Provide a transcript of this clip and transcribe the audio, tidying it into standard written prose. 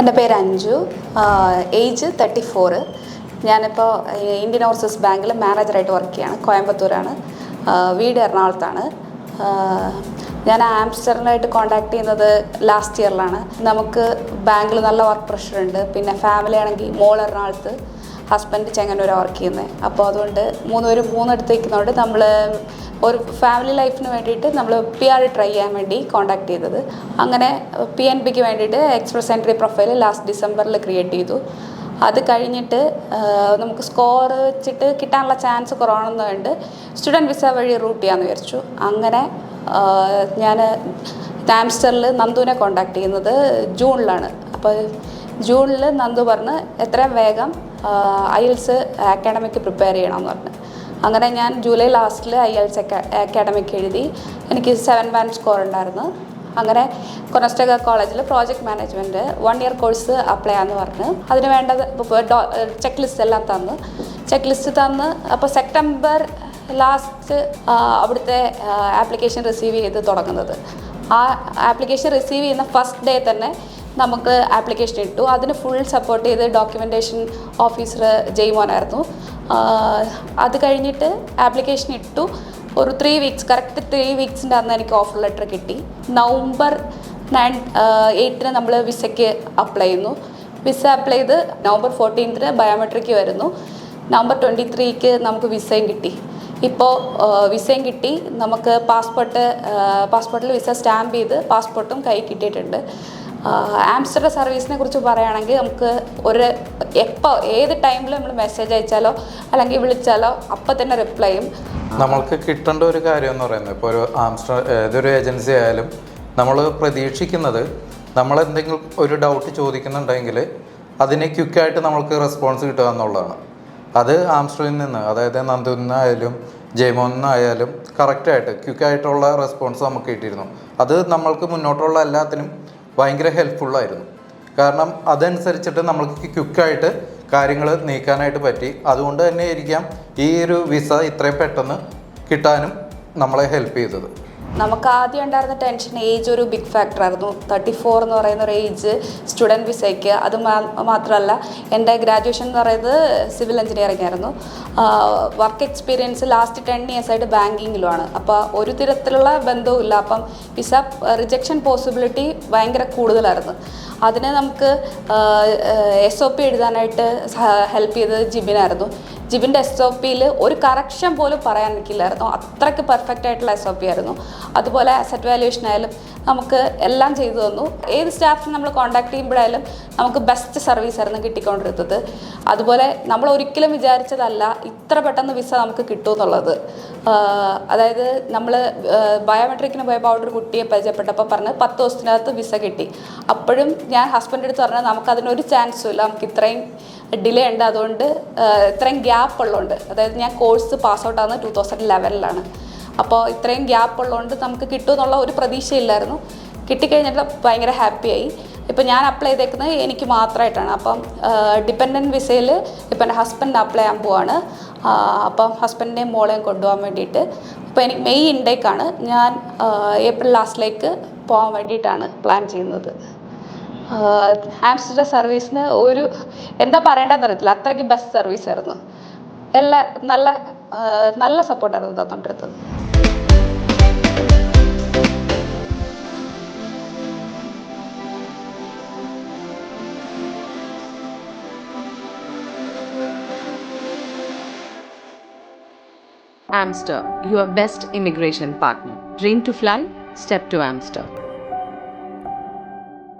എൻ്റെ പേര് അഞ്ജു, ഏജ് 34. ഞാനിപ്പോൾ ഇന്ത്യൻ ഓവർസീസ് ബാങ്കിൽ മാനേജറായിട്ട് വർക്ക് ചെയ്യുകയാണ്. കോയമ്പത്തൂരാണ്, വീട് എറണാകുളത്താണ്. ഞാൻ ആംസ്റ്റർഡായിട്ട് കോൺടാക്ട് ചെയ്യുന്നത് ലാസ്റ്റ് ഇയറിലാണ്. നമുക്ക് ബാങ്കിൽ നല്ല വർക്ക് പ്രഷറുണ്ട്. പിന്നെ ഫാമിലി ആണെങ്കിൽ മോൾ എറണാകുളത്ത്, ഹസ്ബൻഡ് ചെങ്ങന്നൂർ വർക്ക് ചെയ്യുന്നത്. അപ്പോൾ അതുകൊണ്ട് മൂന്നിടത്ത് വയ്ക്കുന്നതുകൊണ്ട് നമ്മൾ ഒരു ഫാമിലി ലൈഫിന് വേണ്ടിയിട്ട് നമ്മൾ PR ട്രൈ ചെയ്യാൻ വേണ്ടി കോൺടാക്ട് ചെയ്തത്. അങ്ങനെ PNBക്ക് വേണ്ടിയിട്ട് എക്സ്പ്രസ് എൻട്രി പ്രൊഫൈൽ ലാസ്റ്റ് ഡിസംബറിൽ ക്രിയേറ്റ് ചെയ്തു. അത് കഴിഞ്ഞിട്ട് നമുക്ക് സ്കോർ വെച്ചിട്ട് കിട്ടാനുള്ള ചാൻസ് കുറവാണെന്നുകൊണ്ട് സ്റ്റുഡൻറ്റ് വിസ വഴി റൂട്ട് ചെയ്യാമെന്ന് വിചാരിച്ചു. അങ്ങനെ ഞാൻ ആംസ്റ്ററിൽ നന്ദുവിനെ കോൺടാക്ട് ചെയ്യുന്നത് ജൂണിലാണ്. അപ്പോൾ ജൂണിൽ നന്ദു പറഞ്ഞ് എത്രയും വേഗം IELTS അക്കാഡമിക്ക് പ്രിപ്പയർ ചെയ്യണമെന്ന് പറഞ്ഞു. അങ്ങനെ ഞാൻ ജൂലൈ ലാസ്റ്റിൽ IELTS അക്കാഡമിക്ക് എഴുതി. എനിക്ക് 7 band സ്കോർ ഉണ്ടായിരുന്നു. അങ്ങനെ കൊനസ്റ്റഗ കോളേജിൽ project management 1 year course apply ചെയ്യാമെന്ന് പറഞ്ഞ് അതിന് വേണ്ടത് ചെക്ക് ലിസ്റ്റ് എല്ലാം ചെക്ക് ലിസ്റ്റ് തന്ന് അപ്പോൾ സെപ്റ്റംബർ ലാസ്റ്റ് അവിടുത്തെ ആപ്ലിക്കേഷൻ റിസീവ് ചെയ്ത് തുടങ്ങുന്നത്. ആ ആപ്ലിക്കേഷൻ റിസീവ് ചെയ്യുന്ന ഫസ്റ്റ് ഡേ തന്നെ നമുക്ക് ആപ്ലിക്കേഷൻ ഇട്ടു. അതിന് ഫുൾ സപ്പോർട്ട് ചെയ്ത് ഡോക്യുമെൻറ്റേഷൻ ഓഫീസർ ജെയ്മോനായിരുന്നു. അത് കഴിഞ്ഞിട്ട് ആപ്ലിക്കേഷൻ ഇട്ടു. ഒരു 3 weeks, കറക്റ്റ് 3 weeksൻ്റെ അന്ന് എനിക്ക് ഓഫർ ലെറ്റർ കിട്ടി. നവംബർ 8 നമ്മൾ വിസയ്ക്ക് അപ്ലൈ ചെയ്യുന്നു. വിസ അപ്ലൈ ചെയ്ത് നവംബർ 14 ബയോമെട്രിക്ക് വരുന്നു. നവംബർ 23 നമുക്ക് വിസയും കിട്ടി. ഇപ്പോൾ വിസയും കിട്ടി. നമുക്ക് പാസ്പോർട്ടിൽ വിസ സ്റ്റാമ്പ് ചെയ്ത് പാസ്പോർട്ടും കൈ കിട്ടിയിട്ടുണ്ട്. ആംസ്റ്റർഡാം സർവീസിനെ കുറിച്ച് പറയുകയാണെങ്കിൽ നമുക്ക് ഏത് ടൈമിൽ നമ്മൾ മെസ്സേജ് അയച്ചാലോ അല്ലെങ്കിൽ വിളിച്ചാലോ അപ്പം തന്നെ റിപ്ലൈ ചെയ്യും. നമ്മൾക്ക് കിട്ടേണ്ട ഒരു കാര്യം എന്ന് പറയുന്നത്, ഇപ്പോൾ ഏതൊരു ഏജൻസി ആയാലും നമ്മൾ പ്രതീക്ഷിക്കുന്നത് നമ്മളെന്തെങ്കിലും ഒരു ഡൗട്ട് ചോദിക്കുന്നുണ്ടെങ്കിൽ അതിന് ക്വിക്കായിട്ട് നമ്മൾക്ക് റെസ്പോൺസ് കിട്ടുക എന്നുള്ളതാണ്. അത് ആംസ്റ്ററിൽ നിന്ന്, അതായത് നന്ദുവിൽ നിന്നായാലും ജെയ്മോനിൽ നിന്നായാലും കറക്റ്റായിട്ട് ക്വിക്കായിട്ടുള്ള റെസ്പോൺസ് നമുക്ക് കിട്ടിയിരുന്നു. അത് നമ്മൾക്ക് മുന്നോട്ടുള്ള എല്ലാത്തിനും ഭയങ്കര ഹെൽപ്ഫുള്ളായിരുന്നു. കാരണം അതനുസരിച്ചിട്ട് നമ്മൾക്ക് ക്വിക്കായിട്ട് കാര്യങ്ങൾ നീക്കാനായിട്ട് പറ്റി. അതുകൊണ്ട് തന്നെ ആയിരിക്കാം ഈ ഒരു വിസ ഇത്രയും പെട്ടെന്ന് കിട്ടാനും നമ്മളെ ഹെൽപ്പ് ചെയ്തത്. നമുക്ക് ആദ്യം ഉണ്ടായിരുന്ന ടെൻഷൻ ഏജ് ഒരു ബിഗ് ഫാക്ടറായിരുന്നു. 34 എന്ന് പറയുന്ന ഒരു ഏജ് സ്റ്റുഡൻറ്റ് വിസയ്ക്ക്. അത് മാത്രമല്ല, എൻ്റെ ഗ്രാജുവേഷൻ എന്ന് പറയുന്നത് സിവിൽ എഞ്ചിനീയറിംഗ് ആയിരുന്നു. വർക്ക് എക്സ്പീരിയൻസ് ലാസ്റ്റ് 10 years ആയിട്ട് ബാങ്കിങ്ങിലുമാണ്. അപ്പോൾ ഒരു തരത്തിലുള്ള ബന്ധവും ഇല്ല. അപ്പം വിസ റിജക്ഷൻ പോസിബിലിറ്റി ഭയങ്കര കൂടുതലായിരുന്നു. അതിന് നമുക്ക് SOP എഴുതാനായിട്ട് ഹെൽപ്പ് ചെയ്തത് ജിബിനായിരുന്നു. ജിബിൻ്റെ SOPയിൽ ഒരു കറക്ഷൻ പോലും പറയാൻ നിൽക്കില്ലായിരുന്നു. അത്രയ്ക്ക് പെർഫെക്റ്റ് ആയിട്ടുള്ള SOP ആയിരുന്നു. അതുപോലെ അസറ്റ് വാല്യുവേഷൻ ആയാലും നമുക്ക് എല്ലാം ചെയ്തു തന്നു. ഏത് സ്റ്റാഫിനെ നമ്മൾ കോൺടാക്ട് ചെയ്യുമ്പോഴായാലും നമുക്ക് ബെസ്റ്റ് സർവീസ് ആയിരുന്നു കിട്ടിക്കൊണ്ടിരുന്നത്. അതുപോലെ നമ്മൾ ഒരിക്കലും വിചാരിച്ചതല്ല ഇത്ര പെട്ടെന്ന് വിസ നമുക്ക് കിട്ടുമെന്നുള്ളത്. അതായത് നമ്മൾ ബയോമെട്രിക്കിന് പോയപ്പോൾ അവിടെ ഒരു കുട്ടിയെ പരിചയപ്പെട്ടപ്പോൾ പറഞ്ഞ് 10 ദിവസത്തിനകത്ത് വിസ കിട്ടി. അപ്പോഴും ഞാൻ ഹസ്ബൻഡ് അടുത്ത് പറഞ്ഞാൽ നമുക്കതിനൊരു ചാൻസും ഇല്ല, നമുക്ക് ഇത്രയും ഡിലേ ഉണ്ട്, അതുകൊണ്ട് ഇത്രയും ഗ്യാപ്പ് ഉള്ളതുകൊണ്ട്. അതായത് ഞാൻ കോഴ്സ് പാസ് ഔട്ട് ആകുന്നത് 2011 അപ്പോൾ ഇത്രയും ഗ്യാപ്പ് ഉള്ളതുകൊണ്ട് നമുക്ക് കിട്ടുമെന്നുള്ള ഒരു പ്രതീക്ഷയില്ലായിരുന്നു. കിട്ടിക്കഴിഞ്ഞിട്ട് ഭയങ്കര ഹാപ്പിയായി. ഇപ്പം ഞാൻ അപ്ലൈ ചെയ്തേക്കുന്നത് എനിക്ക് മാത്രമായിട്ടാണ്. അപ്പം ഡിപ്പെൻഡൻറ്റ് വിസയിൽ ഇപ്പം എൻ്റെ ഹസ്ബൻഡ് അപ്ലൈ ചെയ്യാൻ പോവാണ്. അപ്പം ഹസ്ബൻഡിനെയും മോളെയും കൊണ്ടുപോകാൻ വേണ്ടിയിട്ട്. അപ്പോൾ എനിക്ക് മെയ് ഇൻടേക്കാണ്. ഞാൻ ഏപ്രിൽ ലാസ്റ്റിലേക്ക് പോകാൻ വേണ്ടിയിട്ടാണ് പ്ലാൻ ചെയ്യുന്നത്. ആംസ്റ്റർഡാം സർവീസിന് എന്താ പറയേണ്ടതെന്ന് അറിയത്തില്ല, അത്രയ്ക്ക് ബെസ്റ്റ് സർവീസ് ആയിരുന്നു. നല്ല സപ്പോർട്ടായിരുന്നു തന്നിട്ടത്. Amster, your best immigration partner. Dream to fly? Step to Amster.